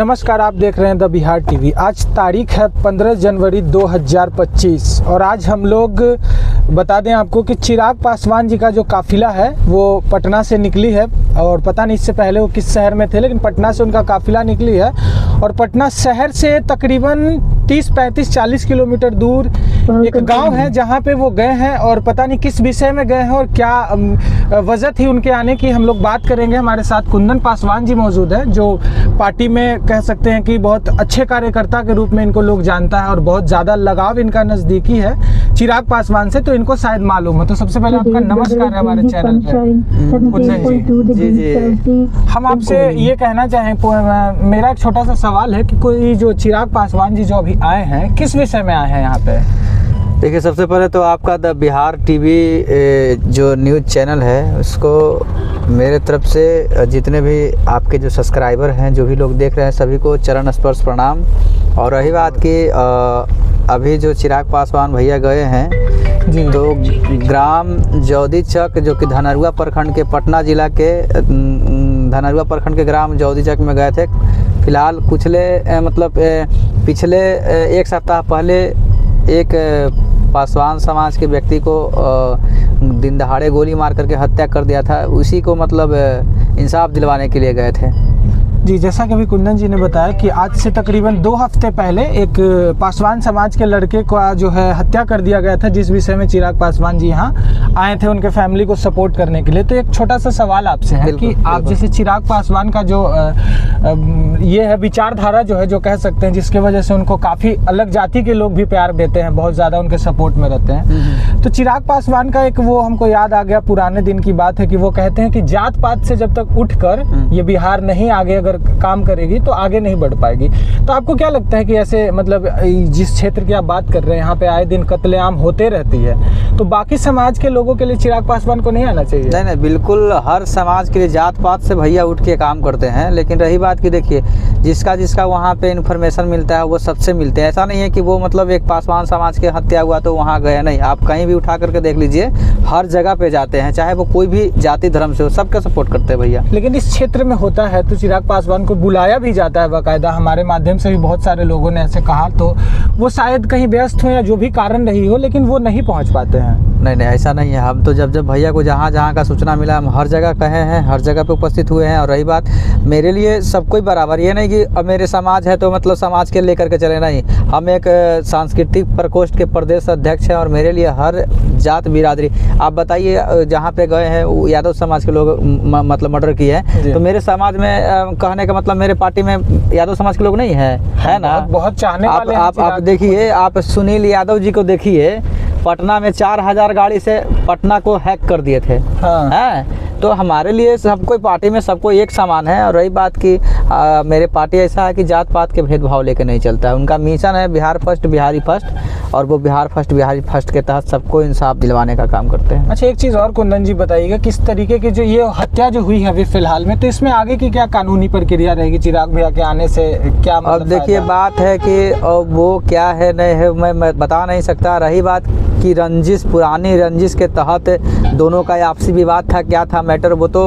नमस्कार, आप देख रहे हैं द बिहार टीवी। आज तारीख है 15 जनवरी 2025 और आज हम लोग बता दें आपको कि चिराग पासवान जी का जो काफ़िला है वो पटना से निकली है। और पता नहीं इससे पहले वो किस शहर में थे, लेकिन पटना से उनका काफ़िला निकली है और पटना शहर से तकरीबन 30-35-40 किलोमीटर दूर एक गांव है जहां पे वो गए हैं और पता नहीं किस विषय में गए हैं और क्या वजह थी उनके आने की, हम लोग बात करेंगे। हमारे साथ कुंदन पासवान जी मौजूद हैं, जो पार्टी में कह सकते हैं कि बहुत अच्छे कार्यकर्ता के रूप में इनको लोग जानता है और बहुत ज़्यादा लगाव इनका नज़दीकी है चिराग पासवान से, तो इनको शायद मालूम है। तो सबसे पहले आपका नमस्कार है हमारे चैनल पे। कुंदन जी, हम आपसे ये कहना चाहें, मेरा एक छोटा सा सवाल है कि कोई जो चिराग पासवान जी जो अभी आए हैं, किस विषय में आए हैं यहाँ पे? देखिए, सबसे पहले तो आपका द बिहार टीवी जो न्यूज़ चैनल है उसको मेरे तरफ से जितने भी आपके जो सब्सक्राइबर हैं, जो भी लोग देख रहे हैं, सभी को चरण स्पर्श प्रणाम। और रही बात कि अभी जो चिराग पासवान भैया गए हैं जी, तो ग्राम जौदी चक जो कि धनरुआ प्रखंड के पटना जिला के धनरुआ प्रखंड के ग्राम जौदी चक में गए थे। फिलहाल पिछले एक सप्ताह पहले एक पासवान समाज के व्यक्ति को दिन दहाड़े गोली मार करके हत्या कर दिया था। उसी को इंसाफ दिलवाने के लिए गए थे जी। जैसा कि अभी कुंदन जी ने बताया कि आज से तकरीबन 2 हफ्ते पहले एक पासवान समाज के लड़के को जो है हत्या कर दिया गया था, जिस विषय में चिराग पासवान जी यहाँ आए थे उनके फैमिली को सपोर्ट करने के लिए। तो एक छोटा सा सवाल आपसे है कि आप जैसे चिराग पासवान का जो ये है विचारधारा जो है, जो कह सकते हैं जिसके वजह से उनको काफ़ी अलग जाति के लोग भी प्यार देते हैं, बहुत ज़्यादा उनके सपोर्ट में रहते हैं। तो चिराग पासवान का एक वो हमको याद आ गया, पुराने दिन की बात है कि वो कहते हैं कि जात पात से जब तक उठकर ये बिहार नहीं आगे अगर काम करेगी तो आगे नहीं बढ़ पाएगी। तो आपको क्या लगता है कि ऐसे जिस क्षेत्र की आप बात कर रहे हैं, यहाँ पे आए दिन कत्लेआम होते रहती है, तो बाकी समाज के लोगों के लिए चिराग पासवान को नहीं आना चाहिए? नहीं, बिल्कुल हर समाज के लिए जात पात से भैया उठ के काम करते हैं। लेकिन रही बात कि देखिए, जिसका वहाँ पे इन्फॉर्मेशन मिलता है वो सबसे मिलते हैं। ऐसा नहीं है कि वो एक पासवान समाज के हत्या हुआ तो वहाँ गए, नहीं। आप कहीं भी उठा करके देख लीजिए, हर जगह पे जाते हैं, चाहे वो कोई भी जाति धर्म से हो, सबका सपोर्ट करते हैं भैया। लेकिन इस क्षेत्र में होता है तो चिराग पासवान को बुलाया भी जाता है बाकायदा, हमारे माध्यम से भी बहुत सारे लोगों ने ऐसे कहा। तो वो शायद कहीं व्यस्त हो या जो भी कारण रही हो, लेकिन वो नहीं पहुंच पाते हैं। नहीं, ऐसा नहीं है। हम तो जब भैया को जहाँ का सूचना मिला, हम हर जगह कहे हैं, हर जगह पे उपस्थित हुए हैं। और रही बात, मेरे लिए सब कोई बराबर, ये नहीं कि अब मेरे समाज है तो समाज के लेकर के चले, नहीं। हम एक सांस्कृतिक प्रकोष्ठ के प्रदेश अध्यक्ष हैं और मेरे लिए हर जात बिरादरी, आप बताइए जहाँ पे गए हैं यादव समाज के लोग मर्डर किए हैं, तो मेरे समाज में कहने का मतलब मेरे पार्टी में यादव समाज के लोग नहीं है ना? बहुत चाहने वाले आप देखिए, आप सुनील यादव जी को देखिए, पटना में 4000 गाड़ी से पटना को हैक कर दिए थे। हाँ। तो हमारे लिए सबको पार्टी में सबको एक समान है। और रही बात कि मेरे पार्टी ऐसा है कि जात पात के भेदभाव लेके नहीं चलता है। उनका मिशन है बिहार फर्स्ट बिहारी फर्स्ट, और वो बिहार फर्स्ट बिहारी फर्स्ट के तहत सबको इंसाफ दिलवाने का काम करते हैं। अच्छा, एक चीज़ और कुंदन जी बताइएगा, किस तरीके की जो ये हत्या जो हुई है अभी फिलहाल में, तो इसमें आगे की क्या कानूनी प्रक्रिया रहेगी चिराग भैया के आने से? क्या अब देखिए, बात है कि वो क्या है नहीं है मैं बता नहीं सकता। रही बात कि रंजिश, पुरानी रंजिश के तहत दोनों का आपसी विवाद था, क्या था मैटर, वो तो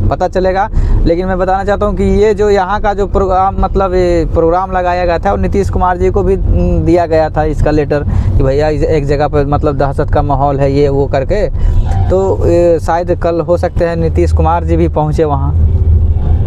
पता चलेगा। लेकिन मैं बताना चाहता हूँ कि ये जो यहाँ का जो प्रोग्राम लगाया गया था, और नीतीश कुमार जी को भी दिया गया था इसका लेटर कि भैया एक जगह पर दहशत का माहौल है, ये वो करके। तो शायद कल हो सकते हैं नीतीश कुमार जी भी पहुँचे वहाँ।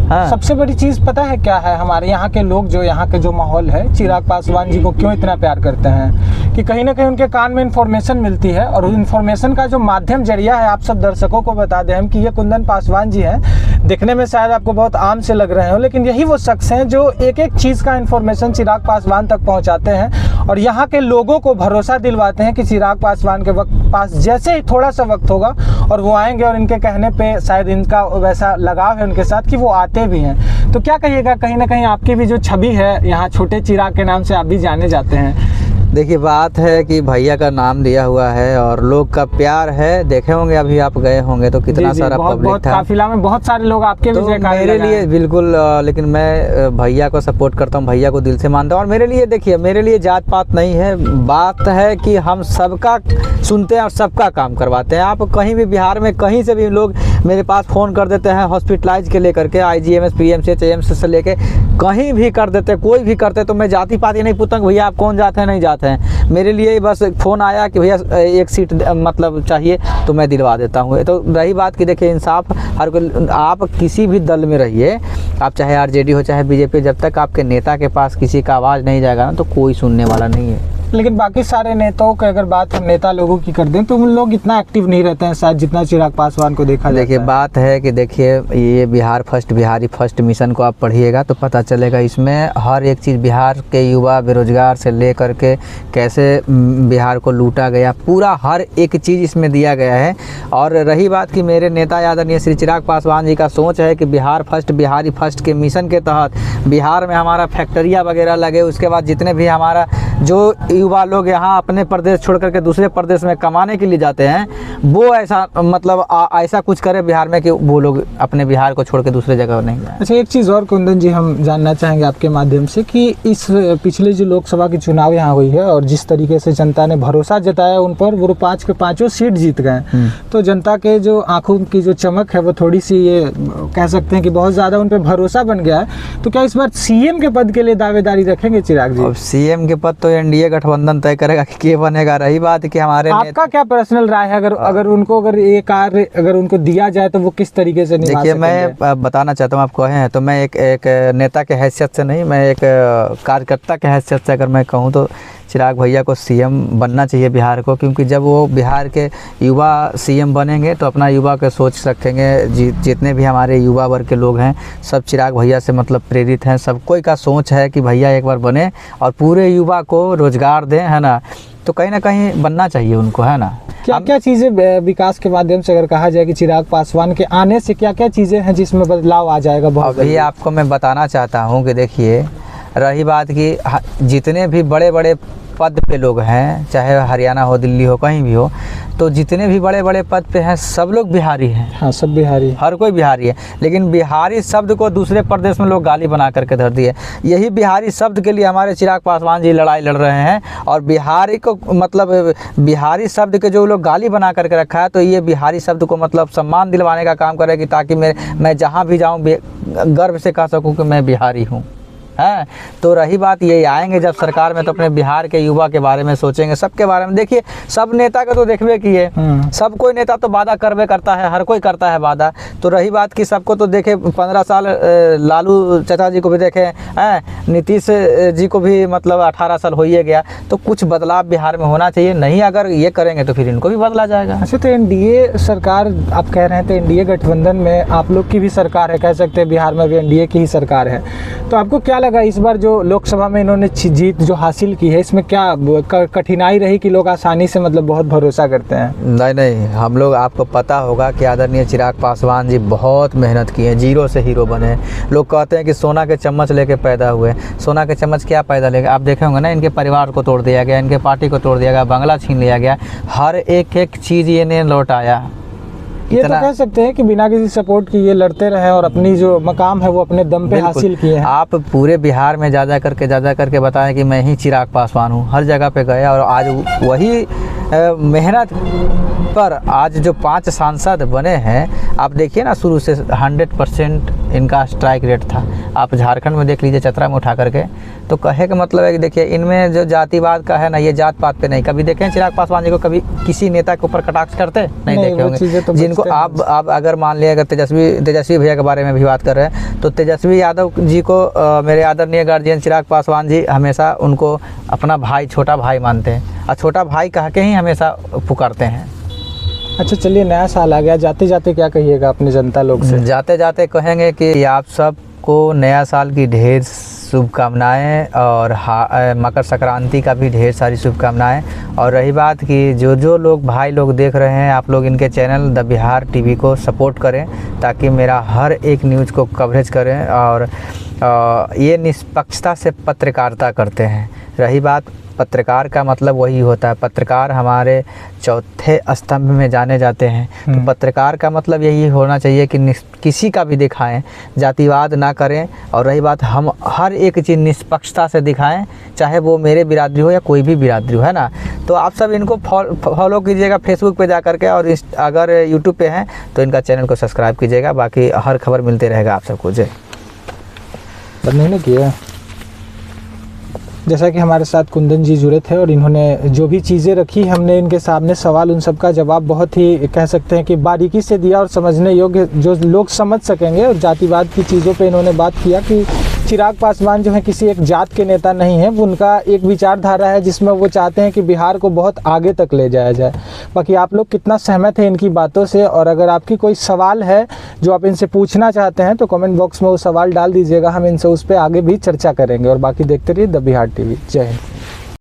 हाँ। सबसे बड़ी चीज़ पता है क्या है? हमारे यहाँ के लोग, जो यहाँ के जो माहौल है, चिराग पासवान जी को क्यों इतना प्यार करते हैं कि कहीं ना कहीं उनके कान में इन्फॉर्मेशन मिलती है, और इन्फॉर्मेशन का जो माध्यम जरिया है, आप सब दर्शकों को बता दें हम कि ये कुंदन पासवान जी हैं। दिखने में शायद आपको बहुत आम से लग रहे हो, लेकिन यही वो शख्स हैं जो एक एक चीज़ का इन्फॉर्मेशन चिराग पासवान तक पहुँचाते हैं और यहाँ के लोगों को भरोसा दिलवाते हैं कि चिराग पासवान के पास जैसे ही थोड़ा सा वक्त होगा और वो आएंगे, और इनके कहने पे शायद इनका वैसा लगाव है उनके साथ कि वो आते भी हैं। तो क्या कहिएगा, कहीं ना कहीं आपकी भी जो छवि है यहाँ छोटे चिराग के नाम से आप भी जाने जाते हैं? देखिए, बात है कि भैया का नाम दिया हुआ है और लोग का प्यार है। देखे होंगे, अभी आप गए होंगे तो कितना सारा पब्लिक था। काफिला में बहुत सारे लोग आपके तो मेरे लिए बिल्कुल, लेकिन मैं भैया को सपोर्ट करता हूँ, भैया को दिल से मानता हूँ। और मेरे लिए देखिए, मेरे लिए जात पात नहीं है, बात है कि हम सबका सुनते हैं और सबका काम करवाते हैं। आप कहीं भी बिहार में कहीं से भी लोग मेरे पास फ़ोन कर देते हैं हॉस्पिटलाइज के लेकर के, IGMS PMC एम्स से लेके कहीं भी कर देते, कोई भी करते, तो मैं जाति पाति नहीं पूछता कि भैया आप कौन जाते हैं नहीं जाते हैं। मेरे लिए बस फ़ोन आया कि भैया एक सीट मतलब चाहिए तो मैं दिलवा देता हूँ। तो रही बात कि देखिए इंसाफ हर कोई, आप किसी भी दल में रहिए, आप चाहे RJD हो चाहे BJP, जब तक आपके नेता के पास किसी का आवाज़ नहीं जाएगा ना तो कोई सुनने वाला नहीं है। लेकिन बाकी सारे नेताओं की अगर बात हम नेता लोगों की कर दें तो उन लोग इतना एक्टिव नहीं रहते हैं शायद जितना चिराग पासवान को देखा देखिए बात है कि देखिए ये Bihar first, Bihari first mission को आप पढ़िएगा तो पता चलेगा, इसमें हर एक चीज़ बिहार के युवा बेरोजगार से लेकर के कैसे बिहार को लूटा गया, पूरा हर एक चीज़ इसमें दिया गया है। और रही बात कि मेरे नेता आदरणीय श्री चिराग पासवान जी का सोच है कि बिहार फर्स्ट, बिहारी फर्स्ट के मिशन के तहत बिहार में हमारा फैक्ट्रियाँ वगैरह लगे, उसके बाद जितने भी हमारा जो युवा लोग यहाँ अपने प्रदेश छोड़ करके दूसरे प्रदेश में कमाने के लिए जाते हैं, वो ऐसा मतलब ऐसा कुछ करे बिहार में कि वो लोग अपने बिहार को छोड़ के दूसरे जगह नहीं जाए। अच्छा, एक चीज़ और कुंदन जी हम जानना चाहेंगे आपके माध्यम से कि इस पिछले जो लोकसभा की चुनाव यहाँ हुई है और जिस तरीके से जनता ने भरोसा जताया उन पर, वो 5 के 5 सीट जीत गए, तो जनता के जो आंखों की जो चमक है वो थोड़ी सी ये कह सकते हैं कि बहुत ज़्यादा उन पर भरोसा बन गया है। तो क्या इस बार CM के पद के लिए दावेदारी रखेंगे चिराग जी? अब CM के पद तो NDA गठबंधन तय करेगा कि क्या बनेगा। रही बात कि हमारे आपका क्या पर्सनल राय है, अगर ये कार्य अगर उनको दिया जाए तो वो किस तरीके से निभा देखिए सकेंगे? मैं बताना चाहता हूँ, आप कहे हैं तो मैं एक नेता के हैसियत से नहीं, मैं एक कार्यकर्ता के हैसियत से अगर मैं कहूँ तो चिराग भैया को CM बनना चाहिए बिहार को, क्योंकि जब वो बिहार के युवा CM बनेंगे तो अपना युवा के सोच रखेंगे। जितने भी हमारे युवा वर्ग के लोग हैं सब चिराग भैया से मतलब प्रेरित हैं, सब कोई का सोच है कि भैया एक बार बने और पूरे युवा को रोजगार दें, है ना। तो कहीं ना कहीं बनना चाहिए उनको, है ना। क्या चीज़ें विकास के माध्यम से अगर कहा जाए कि चिराग पासवान के आने से क्या क्या चीज़ें हैं जिसमें बदलाव आ जाएगा? बहुत अभी आपको मैं बताना चाहता हूँ कि देखिए रही बात कि जितने भी बड़े बड़े पद पे लोग हैं, चाहे हरियाणा हो, दिल्ली हो, कहीं भी हो, तो जितने भी बड़े बड़े पद पे हैं सब लोग बिहारी हैं। हाँ, सब बिहारी, हर कोई बिहारी है। लेकिन बिहारी शब्द को दूसरे प्रदेश में लोग गाली बना करके धर दिए। यही बिहारी शब्द के लिए हमारे चिराग पासवान जी लड़ाई लड़ रहे हैं और बिहारी को मतलब बिहारी शब्द के जो लोग गाली बना करके रखा है, तो ये बिहारी शब्द को मतलब सम्मान दिलवाने का काम करेगी, ताकि मैं जहाँ भी जाऊँ गर्व से कह सकूँ कि मैं बिहारी हूँ, है। तो रही बात ये आएंगे जब सरकार में तो अपने बिहार के युवा के बारे में सोचेंगे, सबके बारे में। देखिए सब नेता का तो देखबे किए, सब कोई नेता तो वादा करबे करता है, हर कोई करता है वादा। तो रही बात कि सबको तो देखे 15 साल लालू चाचा जी को भी देखे हैं, नीतीश जी को भी मतलब 18 साल हो ही गया। तो कुछ बदलाव बिहार में होना चाहिए, नहीं अगर ये करेंगे तो फिर इनको भी बदला जाएगा। अच्छा, तो NDA सरकार आप कह रहे हैं, तो NDA गठबंधन में आप लोग की भी सरकार है, कह सकते हैं बिहार में भी NDA की ही सरकार है। तो आपको क्या लगा इस बार जो लोकसभा में इन्होंने जीत जो हासिल की है, इसमें क्या कठिनाई रही कि लोग आसानी से मतलब बहुत भरोसा करते हैं? नहीं, हम लोग, आपको पता होगा कि आदरणीय चिराग पासवान जी बहुत मेहनत की है, जीरो से हीरो बने। लोग कहते हैं कि सोना के चम्मच लेके पैदा हुए, सोना के चम्मच क्या पैदा लेगा? आप देखे होंगे ना, इनके परिवार को तोड़ दिया गया, इनके पार्टी को तोड़ दिया गया, बंगला छीन लिया गया, हर एक चीज़ ये ने लौटाया। ये तो कह सकते हैं कि बिना किसी सपोर्ट के ये लड़ते रहे और अपनी जो मकाम है वो अपने दम पे हासिल किए हैं। आप पूरे बिहार में जा करके बताएं कि मैं ही चिराग पासवान हूँ, हर जगह पे गए और आज वही मेहनत पर आज जो 5 सांसद बने हैं, आप देखिए ना, शुरू से 100% इनका स्ट्राइक रेट था। आप झारखंड में देख लीजिए, चतरा में उठा करके। तो कहे का मतलब है कि देखिए इनमें जो जातिवाद का है ना, ये जात पात पे नहीं। कभी देखें चिराग पासवान जी को कभी किसी नेता के ऊपर कटाक्ष करते नहीं देखे होंगे। तो जिनको आप अगर मान लिया, अगर तेजस्वी भैया के बारे में भी बात कर रहे हैं, तो तेजस्वी यादव जी को मेरे आदरणीय गार्जियन चिराग पासवान जी हमेशा उनको अपना भाई, छोटा भाई मानते हैं और छोटा भाई कह के ही हमेशा पुकारते हैं। अच्छा, चलिए नया साल आ गया, जाते जाते क्या कहिएगा अपने जनता लोग से? जाते जाते कहेंगे कि आप सबको नया साल की ढेर शुभकामनाएं और मकर संक्रांति का भी ढेर सारी शुभकामनाएं। और रही बात कि जो लोग भाई लोग देख रहे हैं, आप लोग इनके चैनल द बिहार TV को सपोर्ट करें, ताकि मेरा हर एक न्यूज़ को कवरेज करें। और ये निष्पक्षता से पत्रकारिता करते हैं। रही बात पत्रकार का मतलब वही होता है, पत्रकार हमारे चौथे स्तंभ में जाने जाते हैं। तो पत्रकार का मतलब यही होना चाहिए कि किसी का भी दिखाएं, जातिवाद ना करें। और रही बात, हम हर एक चीज़ निष्पक्षता से दिखाएं, चाहे वो मेरे बिरादरी हो या कोई भी बिरादरी हो, है ना। तो आप सब इनको फॉलो कीजिएगा फेसबुक पे जा करके, और अगर यूट्यूब पे हैं तो इनका चैनल को सब्सक्राइब कीजिएगा। बाकी हर खबर मिलते रहेगा आप सबको। जय। बंद नहीं किया। जैसा कि हमारे साथ कुंदन जी जुड़े थे और इन्होंने जो भी चीज़ें रखी, हमने इनके सामने सवाल, उन सब का जवाब बहुत ही कह सकते हैं कि बारीकी से दिया और समझने योग्य, जो लोग समझ सकेंगे। और जातिवाद की चीज़ों पे इन्होंने बात किया कि चिराग पासवान जो है किसी एक जात के नेता नहीं है, वो उनका एक विचारधारा है जिसमें वो चाहते हैं कि बिहार को बहुत आगे तक ले जाया जाए। बाकी आप लोग कितना सहमत है इनकी बातों से, और अगर आपकी कोई सवाल है जो आप इनसे पूछना चाहते हैं तो कमेंट बॉक्स में वो सवाल डाल दीजिएगा, हम इनसे उस पर आगे भी चर्चा करेंगे। और बाकी देखते रहिए द बिहार टीवी। जय हिंद।